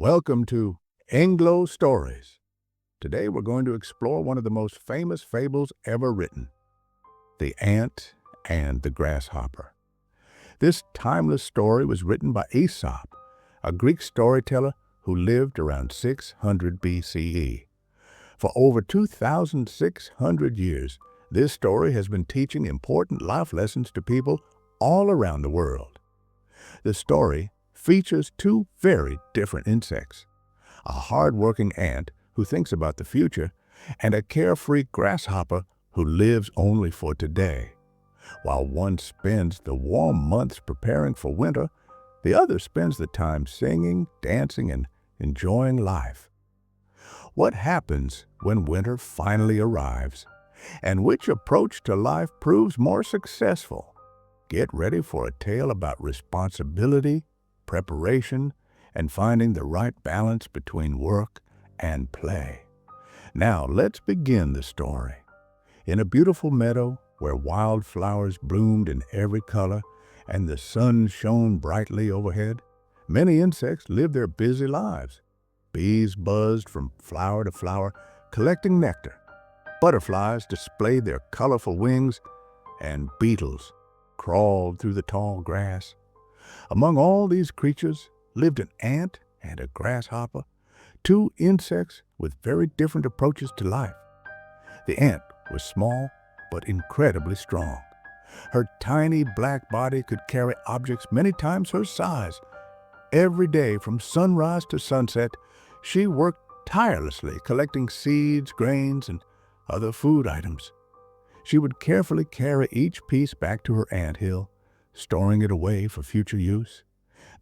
Welcome to EngloStories. Today we're going to explore one of the most famous fables ever written, The Ant and the Grasshopper. This timeless story was written by Aesop, a Greek storyteller who lived around 600 BCE. For over 2,600 years, this story has been teaching important life lessons to people all around the world. The story features two very different insects, a hard-working ant who thinks about the future, and a carefree grasshopper who lives only for today. While one spends the warm months preparing for winter, the other spends the time singing, dancing, and enjoying life. What happens when winter finally arrives, and which approach to life proves more successful? Get ready for a tale about responsibility, preparation, and finding the right balance between work and play. Now, let's begin the story. In a beautiful meadow where wildflowers bloomed in every color and the sun shone brightly overhead, many insects lived their busy lives. Bees buzzed from flower to flower, collecting nectar. Butterflies displayed their colorful wings, and beetles crawled through the tall grass. Among all these creatures lived an ant and a grasshopper, two insects with very different approaches to life. The ant was small but incredibly strong. Her tiny black body could carry objects many times her size. Every day from sunrise to sunset, she worked tirelessly collecting seeds, grains, and other food items. She would carefully carry each piece back to her anthill, storing it away for future use.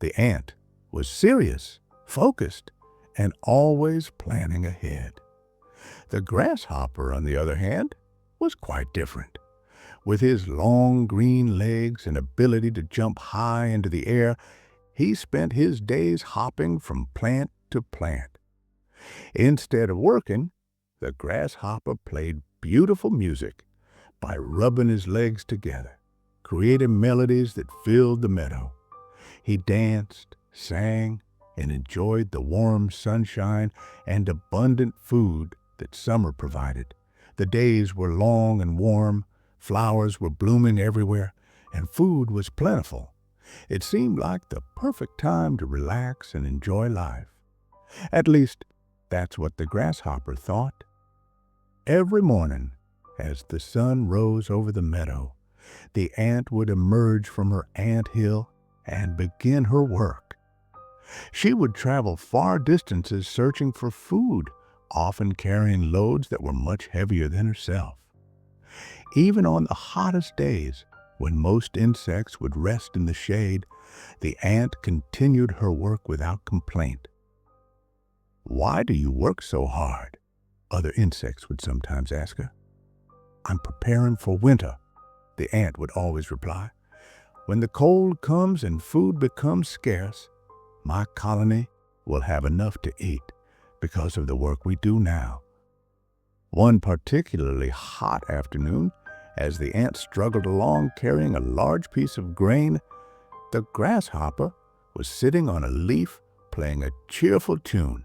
The ant was serious, focused, and always planning ahead. The grasshopper, on the other hand, was quite different. With his long green legs and ability to jump high into the air, he spent his days hopping from plant to plant. Instead of working, the grasshopper played beautiful music by rubbing his legs together, creating melodies that filled the meadow. He danced, sang, and enjoyed the warm sunshine and abundant food that summer provided. The days were long and warm, flowers were blooming everywhere, and food was plentiful. It seemed like the perfect time to relax and enjoy life. At least, that's what the grasshopper thought. Every morning, as the sun rose over the meadow, the ant would emerge from her anthill and begin her work. She would travel far distances searching for food, often carrying loads that were much heavier than herself. Even on the hottest days, when most insects would rest in the shade, the ant continued her work without complaint. "Why do you work so hard?" other insects would sometimes ask her. "I'm preparing for winter," the ant would always reply. "When the cold comes and food becomes scarce, my colony will have enough to eat because of the work we do now." One particularly hot afternoon, as the ant struggled along carrying a large piece of grain, the grasshopper was sitting on a leaf playing a cheerful tune.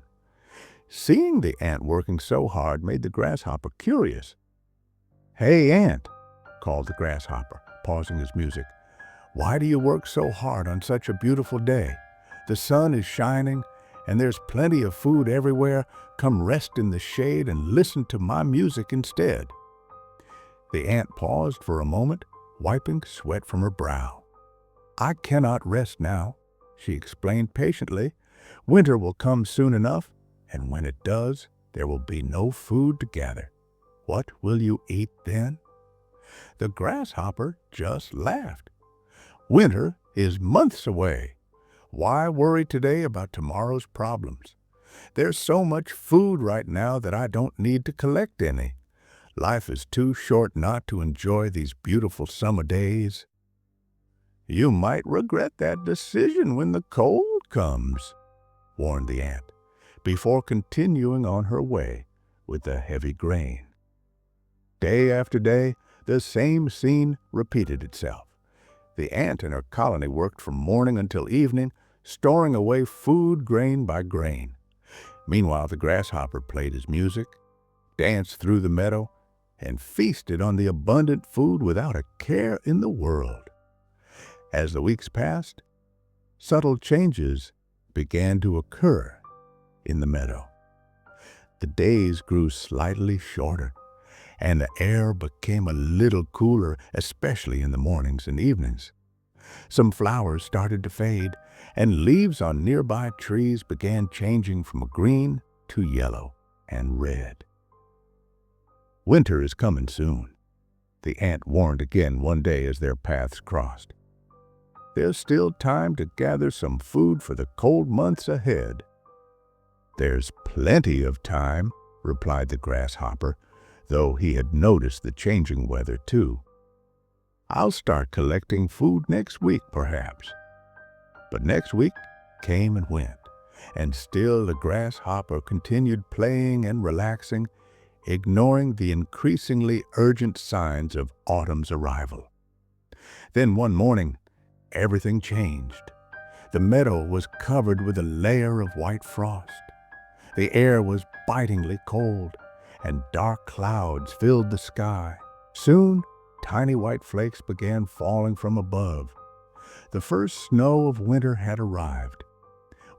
Seeing the ant working so hard made the grasshopper curious. "Hey, ant," called the grasshopper, pausing his music. "Why do you work so hard on such a beautiful day? The sun is shining, and there's plenty of food everywhere. Come rest in the shade and listen to my music instead." The ant paused for a moment, wiping sweat from her brow. "I cannot rest now," she explained patiently. "Winter will come soon enough, and when it does, there will be no food to gather. What will you eat then?" The grasshopper just laughed. "Winter is months away. Why worry today about tomorrow's problems? There's so much food right now that I don't need to collect any. Life is too short not to enjoy these beautiful summer days." "You might regret that decision when the cold comes," warned the ant, before continuing on her way with the heavy grain. Day after day, the same scene repeated itself. The ant and her colony worked from morning until evening, storing away food grain by grain. Meanwhile, the grasshopper played his music, danced through the meadow, and feasted on the abundant food without a care in the world. As the weeks passed, subtle changes began to occur in the meadow. The days grew slightly shorter, and the air became a little cooler, especially in the mornings and evenings. Some flowers started to fade, and leaves on nearby trees began changing from green to yellow and red. Winter is coming soon, the ant warned again one day as their paths crossed. There's still time to gather some food for the cold months ahead. There's plenty of time, replied the grasshopper, though he had noticed the changing weather too. I'll start collecting food next week, perhaps. But next week came and went, and still the grasshopper continued playing and relaxing, ignoring the increasingly urgent signs of autumn's arrival. Then one morning, everything changed. The meadow was covered with a layer of white frost. The air was bitingly cold, and dark clouds filled the sky. Soon, tiny white flakes began falling from above. The first snow of winter had arrived.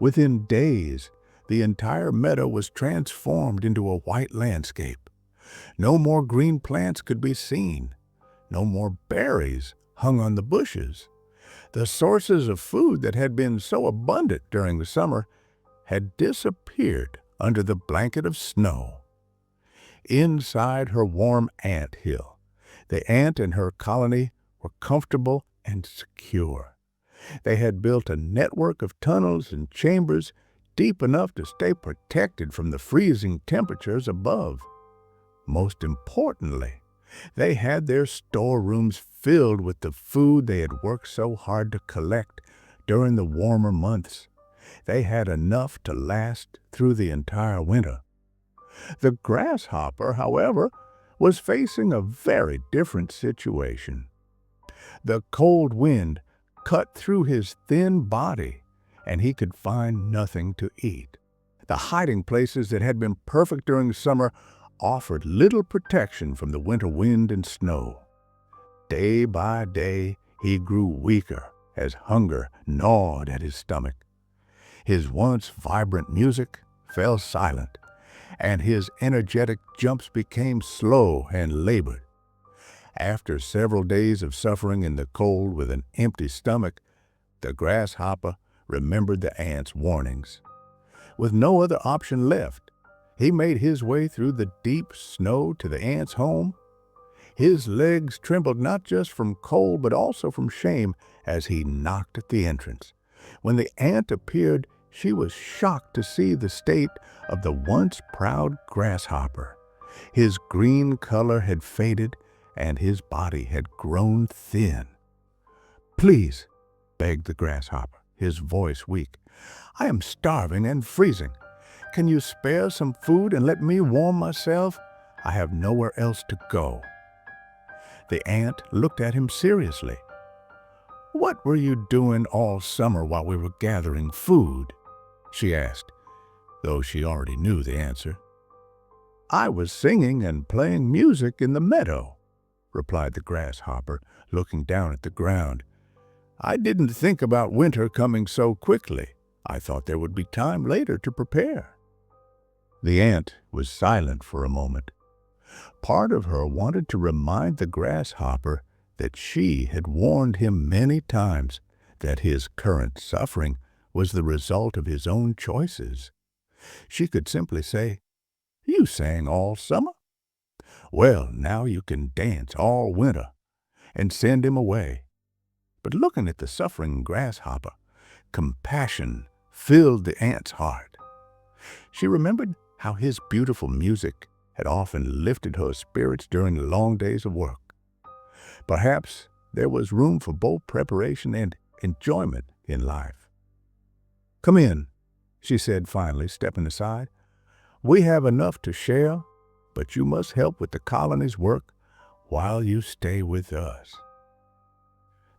Within days, the entire meadow was transformed into a white landscape. No more green plants could be seen. No more berries hung on the bushes. The sources of food that had been so abundant during the summer had disappeared under the blanket of snow. Inside her warm ant hill, the ant and her colony were comfortable and secure. They had built a network of tunnels and chambers deep enough to stay protected from the freezing temperatures above. Most importantly, they had their storerooms filled with the food they had worked so hard to collect during the warmer months. They had enough to last through the entire winter. The grasshopper, however, was facing a very different situation. The cold wind cut through his thin body, and he could find nothing to eat. The hiding places that had been perfect during summer offered little protection from the winter wind and snow. Day by day, he grew weaker as hunger gnawed at his stomach. His once vibrant music fell silent, and his energetic jumps became slow and labored. After several days of suffering in the cold with an empty stomach, the grasshopper remembered the ant's warnings. With no other option left, he made his way through the deep snow to the ant's home. His legs trembled not just from cold but also from shame as he knocked at the entrance. When the ant appeared, she was shocked to see the state of the once proud grasshopper. His green color had faded, and his body had grown thin. "Please," begged the grasshopper, his voice weak, "I am starving and freezing. Can you spare some food and let me warm myself? I have nowhere else to go." The ant looked at him seriously. "What were you doing all summer while we were gathering food?" she asked, though she already knew the answer. "I was singing and playing music in the meadow," replied the grasshopper, looking down at the ground. "I didn't think about winter coming so quickly. I thought there would be time later to prepare." The ant was silent for a moment. Part of her wanted to remind the grasshopper that she had warned him many times that his current suffering was the result of his own choices. She could simply say, "You sang all summer. Well, now you can dance all winter," and send him away. But looking at the suffering grasshopper, compassion filled the ant's heart. She remembered how his beautiful music had often lifted her spirits during the long days of work. Perhaps there was room for both preparation and enjoyment in life. "Come in," she said finally, stepping aside. "We have enough to share, but you must help with the colony's work while you stay with us."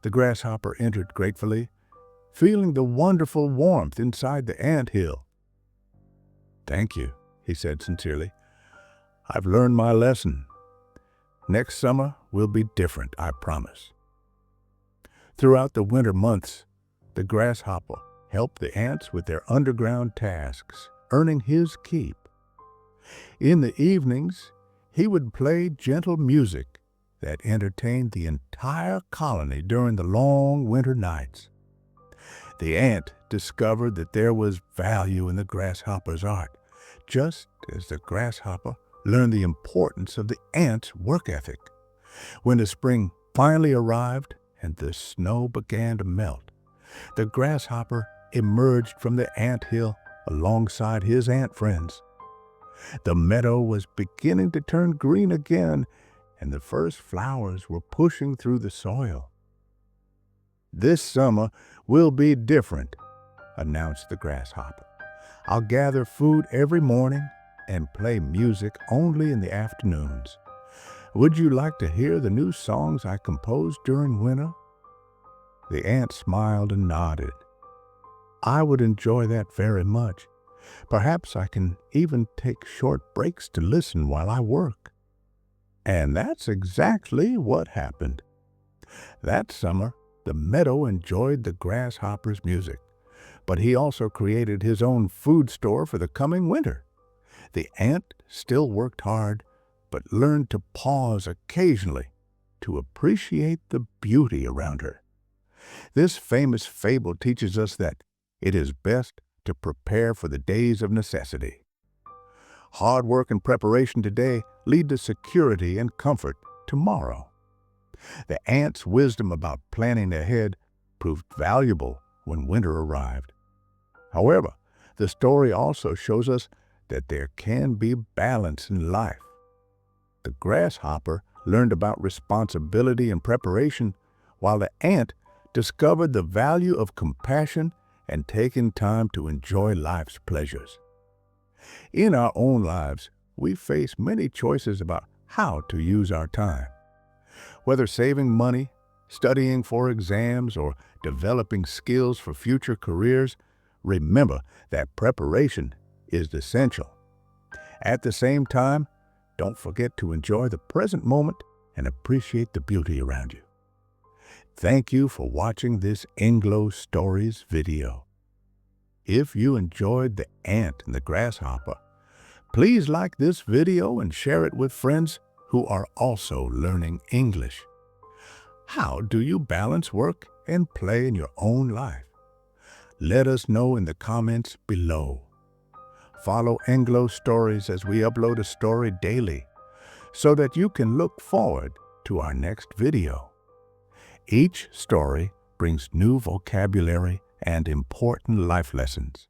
The grasshopper entered gratefully, feeling the wonderful warmth inside the ant hill. "Thank you," he said sincerely. "I've learned my lesson. Next summer will be different, I promise." Throughout the winter months, the grasshopper helped the ants with their underground tasks, earning his keep. In the evenings, he would play gentle music that entertained the entire colony during the long winter nights. The ant discovered that there was value in the grasshopper's art, just as the grasshopper learned the importance of the ant's work ethic. When the spring finally arrived and the snow began to melt, the grasshopper emerged from the ant hill alongside his ant friends. The meadow was beginning to turn green again, and the first flowers were pushing through the soil. "This summer will be different," announced the grasshopper. "I'll gather food every morning and play music only in the afternoons. Would you like to hear the new songs I composed during winter?" The ant smiled and nodded. "I would enjoy that very much. Perhaps I can even take short breaks to listen while I work." And that's exactly what happened. That summer, the meadow enjoyed the grasshopper's music, but he also created his own food store for the coming winter. The ant still worked hard, but learned to pause occasionally to appreciate the beauty around her. This famous fable teaches us that it is best to prepare for the days of necessity. Hard work and preparation today lead to security and comfort tomorrow. The ant's wisdom about planning ahead proved valuable when winter arrived. However, the story also shows us that there can be balance in life. The grasshopper learned about responsibility and preparation, while the ant discovered the value of compassion and taking time to enjoy life's pleasures. In our own lives, we face many choices about how to use our time. Whether saving money, studying for exams, or developing skills for future careers, remember that preparation is essential. At the same time, don't forget to enjoy the present moment and appreciate the beauty around you. Thank you for watching this EngloStories video. If you enjoyed the ant and the grasshopper, please like this video and share it with friends who are also learning English. How do you balance work and play in your own life? Let us know in the comments below. Follow EngloStories as we upload a story daily so that you can look forward to our next video. Each story brings new vocabulary and important life lessons.